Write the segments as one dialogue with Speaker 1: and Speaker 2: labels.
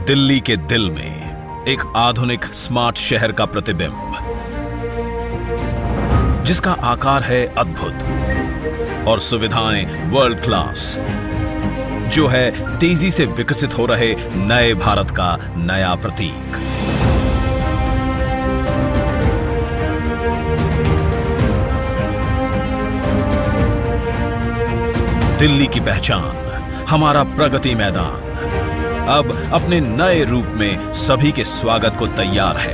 Speaker 1: दिल्ली के दिल में एक आधुनिक स्मार्ट शहर का प्रतिबिंब, जिसका आकार है अद्भुत और सुविधाएं वर्ल्ड क्लास, जो है तेजी से विकसित हो रहे नए भारत का नया प्रतीक। दिल्ली की पहचान, हमारा प्रगति मैदान अब अपने नए रूप में सभी के स्वागत को तैयार है।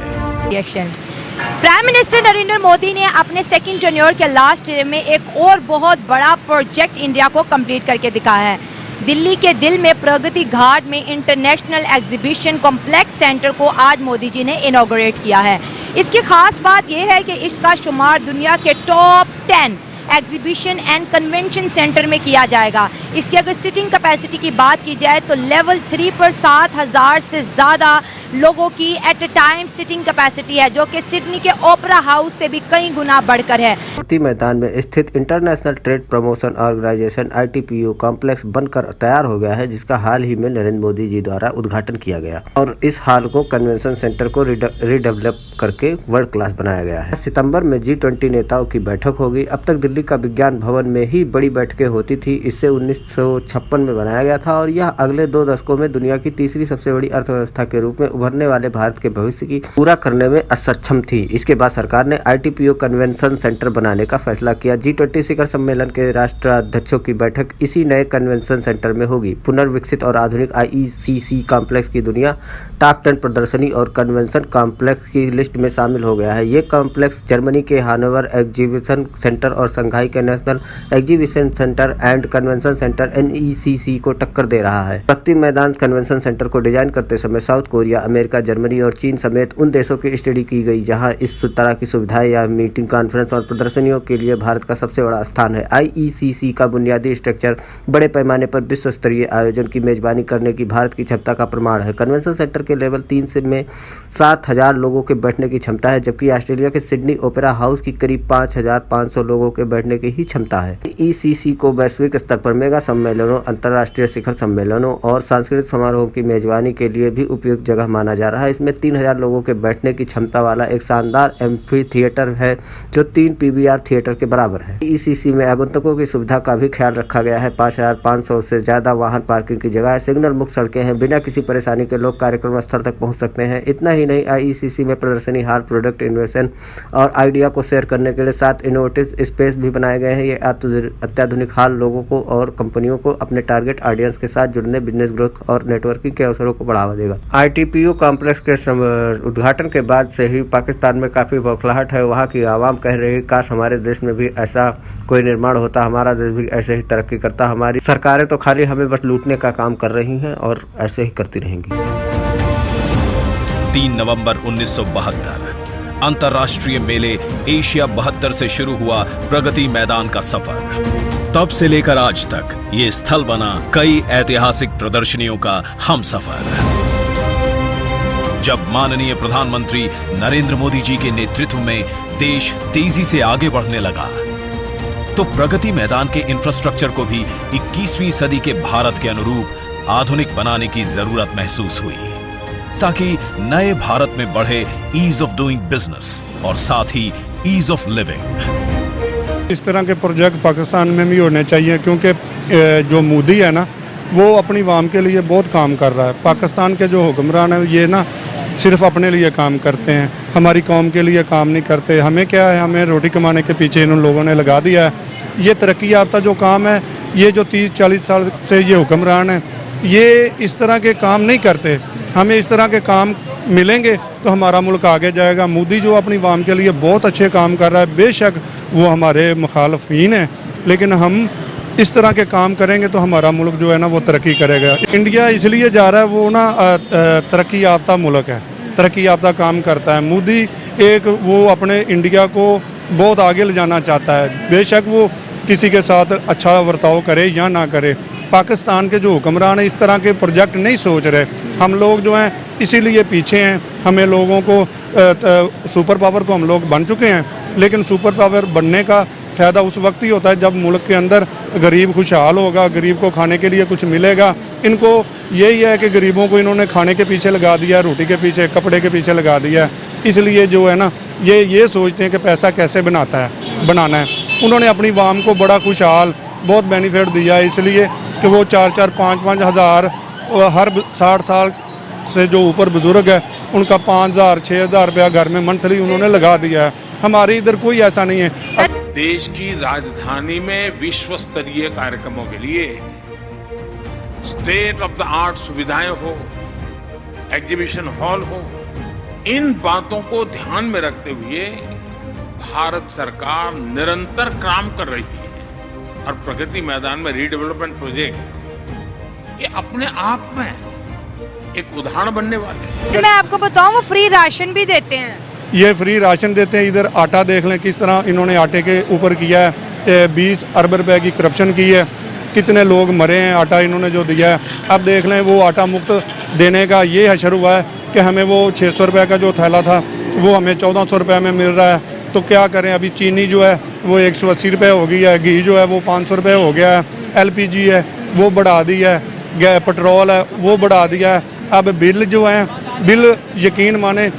Speaker 2: प्राइम मिनिस्टर नरेंद्र मोदी ने अपने सेकंड टेन्योर के लास्ट ईयर में एक और बहुत बड़ा प्रोजेक्ट इंडिया को कंप्लीट करके दिखाया है। दिल्ली के दिल में प्रगति घाट में इंटरनेशनल एग्जीबिशन कॉम्प्लेक्स सेंटर को आज मोदी जी ने इनॉग्रेट किया है। इसकी खास बात यह है कि इसका शुमार दुनिया के top 10 exhibition and convention centre में किया जाएगा। इसकी अगर सिटिंग कैपेसिटी की बात की जाए तो लेवल 3 पर 7,000 से ज़्यादा लोगों की at a time sitting capacity है, जो कि सिडनी के ओपेरा हाउस से भी कई गुना बढ़कर है।
Speaker 3: प्रगति मैदान में स्थित international trade promotion organisation ITPO complex बनकर तैयार हो गया है, जिसका हाल ही में नरेंद्र मोदी जी द्वारा उद्घाटन किया गया और इस हाल को कन्वेंशन सेंटर को रिडेवलप करके वर्ल्ड क्लास बनाया गया है। सितंबर में G20 नेताओं की बैठक होगी। अब तक दिल्ली का विज्ञान भवन में ही बड़ी बैठकें होती थी। इससे 1956 में बनाया गया था और यह अगले 2 दशकों में दुनिया की तीसरी सबसे बड़ी अर्थव्यवस्था के रूप में उभरने वाले भारत के भविष्य की पूरा करने में असक्षम थी। इसके बाद सरकार ने ITPO कन्वेंशन सेंटर बनाने का फैसला किया। G20 शिखर सम्मेलन के राष्ट्राध्यक्षों की बैठक इसी नए कन्वेंशन सेंटर में होगी। पुनर्विकसित और आधुनिक IECC कॉम्प्लेक्स की दुनिया टॉप 10 प्रदर्शनी और कन्वेंशन कॉम्प्लेक्स की लिस्ट में शामिल हो गया है। ये कॉम्प्लेक्स जर्मनी के हानोवर एग्जीबिशन सेंटर और संघाई के national exhibition centre and convention centre NECC को टक्कर दे रहा है। प्रगति मैदान कन्वेंशन सेंटर को डिजाइन करते समय साउथ कोरिया, अमेरिका, जर्मनी और चीन समेत उन देशों की स्टडी की गई जहां इस तरह की सुविधाएं या मीटिंग, कॉन्फ्रेंस और प्रदर्शनियों के लिए भारत का सबसे बड़ा स्थान है। IECC का बुनियादी स्ट्रक्चर बड़े पैमाने पर विश्व स्तरीय आयोजन की मेजबानी करने की भारत की क्षमता का प्रमाण है। कन्वेंशन सेंटर के लेवल 3 से में 7,000 लोगों के बैठने की क्षमता है, जबकि ऑस्ट्रेलिया के सिडनी ओपेरा हाउस की करीब 5,500 लोगों के बैठने की ही क्षमता है। ECC को वैश्विक स्तर पर मेगा सम्मेलनों, अंतर्राष्ट्रीय शिखर सम्मेलनों और सांस्कृतिक समारोहों की मेजबानी के लिए भी उपयुक्त जगह माना जा रहा है। इसमें 3,000 लोगों के बैठने की क्षमता वाला एक शानदार एम्फी थिएटर है, जो 3 PVR थिएटर के बराबर है। ECC में आगंतुकों की सुविधा का भी ख्याल रखा गया है। 5,500 से ज्यादा वाहन पार्किंग की जगह है, सिग्नल मुक्त सड़कें हैं, बिना किसी परेशानी के लोग कार्यक्रम स्थल तक पहुंच सकते हैं। इतना ही नहीं, IECC में प्रदर्शनी हाल, प्रोडक्ट इन्वेशन और आइडिया को शेयर करने के लिए 7 इनोवेटिव स्पेस भी बनाए गए हैं। ये अत्याधुनिक हाल लोगों को और कंपनियों को अपने टारगेट ऑडियंस के साथ जुड़ने, बिजनेस ग्रोथ और नेटवर्किंग के अवसरों को बढ़ावा देगा। ITPO कॉम्प्लेक्स के उद्घाटन के बाद से ही पाकिस्तान में काफी बौखलाहट है। वहाँ की आवाम कह रही है, काश हमारे देश में भी ऐसा कोई निर्माण होता, हमारा देश भी ऐसे ही तरक्की करता। हमारी सरकारें तो खाली हमें बस लूटने का काम कर रही हैं और ऐसे ही करती रहेंगी।
Speaker 1: 3 नवंबर 1972 अंतर्राष्ट्रीय मेले एशिया 72 से शुरू हुआ प्रगति मैदान का सफर। तब से लेकर आज तक ये स्थल बना कई ऐतिहासिक प्रदर्शनियों का हमसफर। जब माननीय प्रधानमंत्री नरेंद्र मोदी जी के नेतृत्व में देश तेजी से आगे बढ़ने लगा, तो प्रगति मैदान के इंफ्रास्ट्रक्चर को भी 21वीं सदी के भारत के अनुरूप आधुनिक बनाने की जरूरत महसूस हुई, ताकि नए भारत में बढ़े ईज ऑफ डूइंग बिजनेस और साथ ही ईज ऑफ लिविंग।
Speaker 4: इस तरह के प्रोजेक्ट पाकिस्तान में भी होने चाहिए, क्योंकि जो मोदी है ना, वो अपनी आवाम के लिए बहुत काम कर रहा है। पाकिस्तान के जो हुक्मरान है, ये ना सिर्फ अपने लिए काम करते हैं, हमारी कौम के लिए काम नहीं करते। हमें क्या है, हमें रोटी कमाने के पीछे इन लोगों ने लगा दिया है। ये तरक्की याफ्ता जो काम है, ये जो 30-40 साल से ये हुक्मरान है, ये इस तरह के काम नहीं करते। हमें इस तरह के काम मिलेंगे तो हमारा मुल्क आगे जाएगा। मोदी जो अपनी आवाम के लिए बहुत अच्छे काम कर रहा है, बेशक वो हमारे मुखालफीन हैं, लेकिन हम इस तरह के काम करेंगे तो हमारा मुल्क जो है ना, वो तरक्की करेगा। इंडिया इसलिए जा रहा है, वो ना तरक्की याफ्ता मुल्क है, तरक्की याफ्ता काम करता है। मोदी एक वो अपने इंडिया को बहुत आगे ले जाना चाहता है, बेशक वो किसी के साथ अच्छा बर्ताव करे या ना करे। पाकिस्तान के जो हुक्मरान हैं, इस तरह के प्रोजेक्ट नहीं सोच रहे। हम लोग जो हैं इसीलिए पीछे हैं। हमें लोगों को सुपर पावर तो हम लोग बन चुके हैं, लेकिन सुपर पावर बनने का फ़ायदा उस वक्त ही होता है जब मुल्क के अंदर गरीब खुशहाल होगा, गरीब को खाने के लिए कुछ मिलेगा। इनको यही है कि गरीबों को इन्होंने खाने के पीछे लगा दिया, रोटी के पीछे, कपड़े के पीछे लगा दिया। इसलिए जो है ना ये सोचते हैं कि पैसा कैसे बनाना है। उन्होंने अपनी वाम को बड़ा खुशहाल बहुत बेनिफिट दिया है, इसलिए कि वो 4-4, 5-5 हज़ार हर 60 साल से जो ऊपर बुज़ुर्ग है उनका 5,000-6,000 रुपया घर में मंथली उन्होंने लगा दिया है। हमारे इधर कोई ऐसा नहीं है।
Speaker 5: देश की राजधानी में विश्व स्तरीय कार्यक्रमों के लिए स्टेट ऑफ द आर्ट सुविधाएं हो, एग्जीबिशन हॉल हो, इन बातों को ध्यान में रखते हुए भारत सरकार निरंतर काम कर रही है और प्रगति मैदान में रीडेवलपमेंट प्रोजेक्ट ये अपने आप में एक उदाहरण बनने वाले हैं।
Speaker 2: मैं आपको बताऊं वो फ्री राशन भी देते हैं।
Speaker 4: ये फ्री राशन देते हैं। इधर आटा देख लें किस तरह इन्होंने आटे के ऊपर किया है, 20 अरब रुपए की करप्शन की है। कितने लोग मरे हैं आटा इन्होंने जो दिया है। अब देख लें वो आटा मुफ्त देने का ये हशर हुआ है कि हमें वो 600 रुपये का जो थैला था वो हमें 1400 रुपये में मिल रहा है। तो क्या करें, अभी चीनी जो है वो 180 रुपये हो गई है, घी जो है वो 500 रुपये हो गया है, LPG है वो बढ़ा दी है, पेट्रोल है वो बढ़ा दिया है। अब बिल जो है, बिल यकीन माने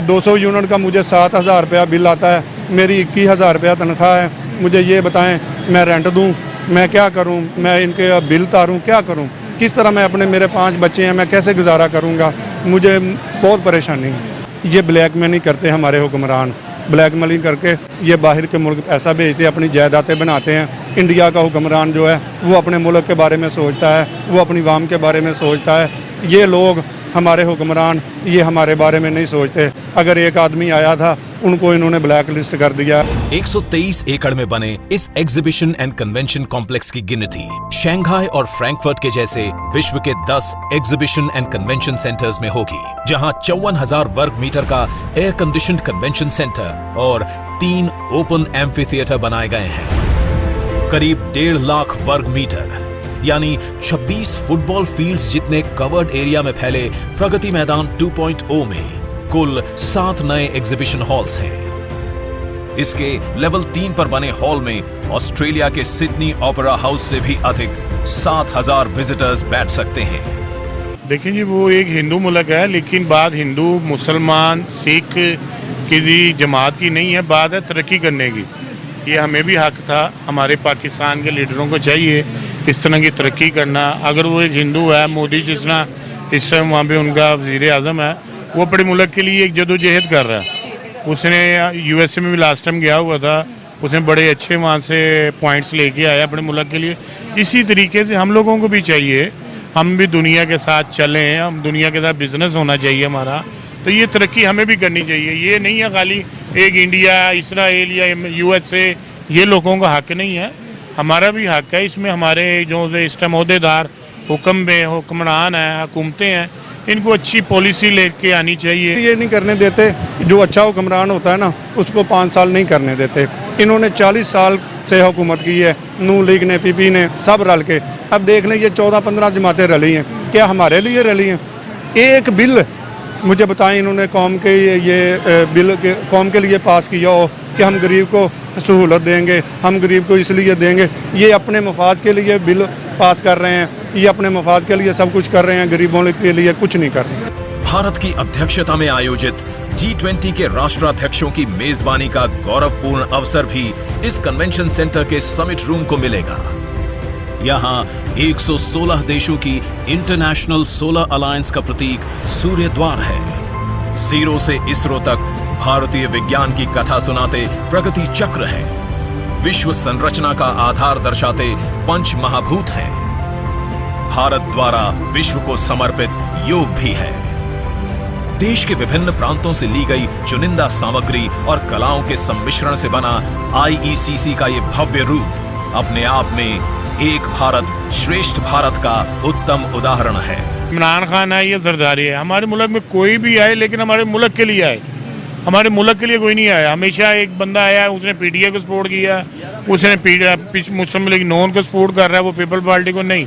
Speaker 4: 200 यूनिट का मुझे 7,000 रुपया बिल आता है। मेरी 21,000 रुपया तनख्वाह है। मुझे ये बताएं मैं रेंट दूं, मैं क्या करूं, मैं इनके बिल तारूं, क्या करूं, किस तरह मैं अपने, मेरे 5 बच्चे हैं, मैं कैसे गुजारा करूंगा। मुझे बहुत परेशानी है। ये ब्लैक में नहीं करते हमारे हुक्मरान, ब्लैक मेलिंग करके ये बाहर के मुल्क पैसा भेजते, अपनी जायदादें बनाते हैं। इंडिया का हुक्मरान जो है वो अपने मुल्क के बारे में सोचता है, वो अपनी वाम के बारे में सोचता है। ये लोग हमारे हुक्मरान ये हमारे बारे में नहीं सोचते। अगर एक आदमी आया था उनको इन्होंने ब्लैक लिस्ट कर दिया।
Speaker 1: 123 एकड़ में बने इस एग्जीबिशन एंड कन्वेंशन कॉम्प्लेक्स की गिनती शंघाई और फ्रैंकफर्ट के जैसे विश्व के 10 एग्जीबिशन एंड कन्वेंशन सेंटर्स में होगी, जहां 54,000 वर्ग मीटर का एयर कंडीशनड कन्वेंशन सेंटर और 3 ओपन एम्फी थिएटर बनाए गए हैं। करीब 1.5 लाख वर्ग मीटर यानी 26 फुटबॉल फील्ड्स जितने कवर्ड एरिया में फैले प्रगति मैदान 2.0 में कुल 7 नए एग्जीबिशन हॉल्स हैं। इसके लेवल 3 पर बने हॉल में ऑस्ट्रेलिया के सिडनी ओपेरा हाउस से भी अधिक 7,000 विजिटर्स बैठ सकते हैं।
Speaker 6: देखिए जी, वो एक हिंदू मुल्क है, लेकिन बात हिंदू, मुसलमान, सिख की जमात की नहीं है, बात है तरक्की करने की। ये हमें भी हक था, हमारे पाकिस्तान के लीडरों को चाहिए इस तरह की तरक्की करना। अगर वो एक हिंदू है, मोदी जिस तरह इस टाइम वहाँ पे उनका वज़ीर आज़म है, वो अपने मुल्क के लिए एक जदोजहद कर रहा है। उसने USA में भी लास्ट टाइम गया हुआ था, उसने बड़े अच्छे वहाँ से पॉइंट्स लेके आया अपने मुल्क के लिए। इसी तरीके से हम लोगों को भी चाहिए, हम भी दुनिया के साथ चलें, हम दुनिया के साथ बिजनेस होना चाहिए हमारा। तो ये तरक्की हमें भी करनी चाहिए। ये नहीं है खाली एक इंडिया, इसराइल या USA, ये लोगों का हक नहीं है, हमारा भी हक है। इसमें हमारे जो इस टाइम अहदेदार हुक्मरान हैं, हुकूमतें हैं, इनको अच्छी पॉलिसी लेके आनी चाहिए।
Speaker 4: ये नहीं करने देते, जो अच्छा हुक्मरान होता है ना उसको 5 साल नहीं करने देते। इन्होंने 40 साल से हुकूमत की है, नून लीग ने, PP ने, सब रल के। अब देख लें ये 14-15 जमातें रली हैं, क्या हमारे लिए रली हैं? एक बिल मुझे बताएं इन्होंने कौम के ये बिल के कौम के लिए पास किया हो कि हम गरीब को सहूलत देंगे, हम गरीब को इसलिए देंगे। ये अपने मफाद के लिए बिल पास कर रहे हैं, ये अपने मफाद के लिए सब कुछ कर रहे हैं, गरीबों के लिए कुछ नहीं कर रहे।
Speaker 1: भारत की अध्यक्षता में आयोजित G20 के राष्ट्राध्यक्षों की मेजबानी का गौरवपूर्ण अवसर भी इस कन्वेंशन सेंटर के समिट रूम को मिलेगा। यहाँ 116 देशों की इंटरनेशनल सोलर अलायंस का प्रतीक सूर्य द्वार है। 0 से इसरो तक भारतीय विज्ञान की कथा सुनाते प्रगति चक्र है। विश्व संरचना का आधार दर्शाते पंच महाभूत हैं। भारत द्वारा विश्व को समर्पित योग भी है। देश के विभिन्न प्रांतों से ली गई चुनिंदा सामग्री और कलाओं के सम्मिश्रण से बना IECC का ये भव्य रूप अपने आप में एक भारत श्रेष्ठ भारत का उत्तम उदाहरण है।
Speaker 6: इमरान खान है, ये जरदारी है। हमारे मुल्क में कोई भी आए, लेकिन हमारे मुल्क के लिए आए, हमारे मुल्क के लिए कोई नहीं आया। हमेशा एक बंदा आया, उसने PTI को सपोर्ट किया, उसने मुस्लिम लीग नून को सपोर्ट कर रहा है, वो पीपल पार्टी को नहीं।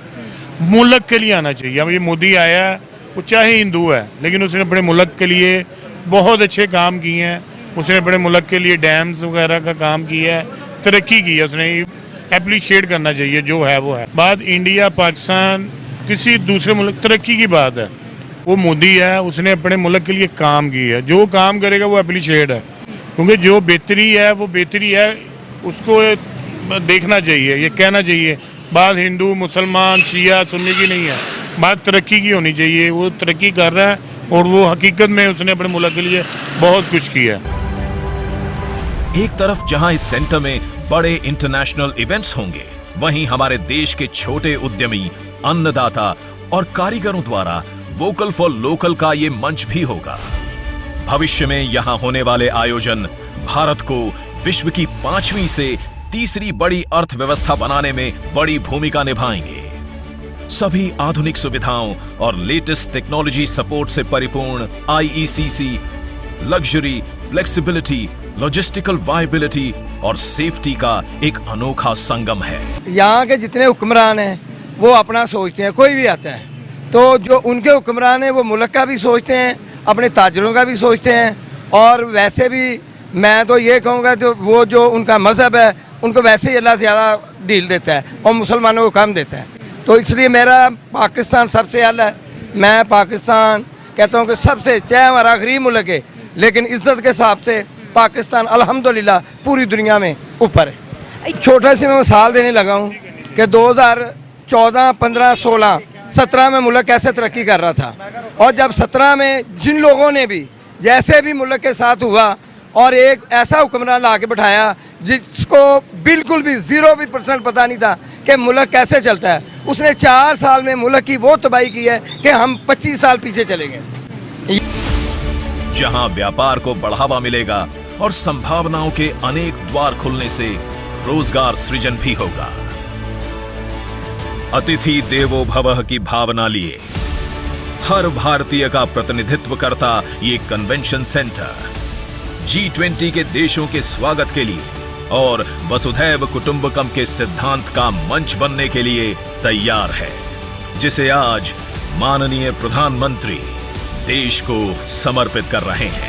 Speaker 6: मुल्क के लिए आना चाहिए। अब ये मोदी आया, वो चाहे हिंदू है, लेकिन उसने अपने मुल्क के लिए बहुत अच्छे काम किए हैं। उसने अपने मुल्क के लिए डैम्स वगैरह का काम किया है, तरक्की की है, उसने एप्रिशिएट करना चाहिए, जो है वो है। बात इंडिया पाकिस्तान किसी दूसरे मुल्क तरक्की की बात है, वो मोदी है, उसने अपने मुल्क के लिए काम की है, जो काम करेगा वो एप्रिशिएट है, क्योंकि जो बेहतरी है वो बेहतरी है, उसको देखना चाहिए, ये कहना चाहिए। बात हिंदू मुसलमान शिया सुन्नी की नहीं है, बात तरक्की की होनी चाहिए। वो तरक्की कर रहा है और वो हकीकत में उसने अपने मुल्क के लिए बहुत कुछ किया है।
Speaker 1: एक तरफ जहां इस सेंटर में बड़े इंटरनेशनल इवेंट्स होंगे, वहीं हमारे देश के छोटे उद्यमी, अन्नदाता और कारीगरों द्वारा वोकल फॉर लोकल का ये मंच भी होगा। भविष्य में यहां होने वाले आयोजन भारत को विश्व की 5वीं से तीसरी बड़ी अर्थव्यवस्था बनाने में बड़ी भूमिका निभाएंगे। सभी आधुनिक सुविधाओं और लेटेस्ट टेक्नोलॉजी सपोर्ट से परिपूर्ण IECC luxury, flexibility, logistical viability और सेफ्टी का एक अनोखा संगम है।
Speaker 7: यहाँ के जितने हुक्मरान हैं वो अपना सोचते हैं, कोई भी आता है तो जो उनके हुक्मरान हैं वो मुल्क का भी सोचते हैं, अपने ताजरों का भी सोचते हैं। और वैसे भी मैं तो ये कहूँगा तो वो जो उनका मज़हब है उनको वैसे ही अल्लाह ज़्यादा डील देता है और मुसलमानों को कम देता है। तो इसलिए मेरा पाकिस्तान सबसे अला है। मैं पाकिस्तान कहता हूँ कि सबसे, चाहे हमारा गरीब मुल्क है, लेकिन इज्जत के हिसाब से पाकिस्तान अल्हम्दुलिल्लाह पूरी दुनिया में ऊपर है। छोटा सी मैं मिसाल देने लगा हूँ कि 2014, 15, 16, 17 में मुल्क कैसे तरक्की कर रहा था, और जब 17 में जिन लोगों ने भी जैसे भी मुल्क के साथ हुआ और एक ऐसा हुक्मरान ला के बैठाया जिसको बिल्कुल भी 0% पता नहीं था कि मुल्क कैसे चलता है, उसने 4 साल में मुल्क की वो तबाही की है कि हम 25 साल पीछे चले गए।
Speaker 1: जहां व्यापार को बढ़ावा मिलेगा और संभावनाओं के अनेक द्वार खुलने से रोजगार सृजन भी होगा। अतिथि देवो भवः की भावना लिए हर भारतीय का प्रतिनिधित्व करता ये कन्वेंशन सेंटर G20 के देशों के स्वागत के लिए और वसुधैव कुटुंबकम के सिद्धांत का मंच बनने के लिए तैयार है, जिसे आज माननीय प्रधानमंत्री देश को समर्पित कर रहे हैं।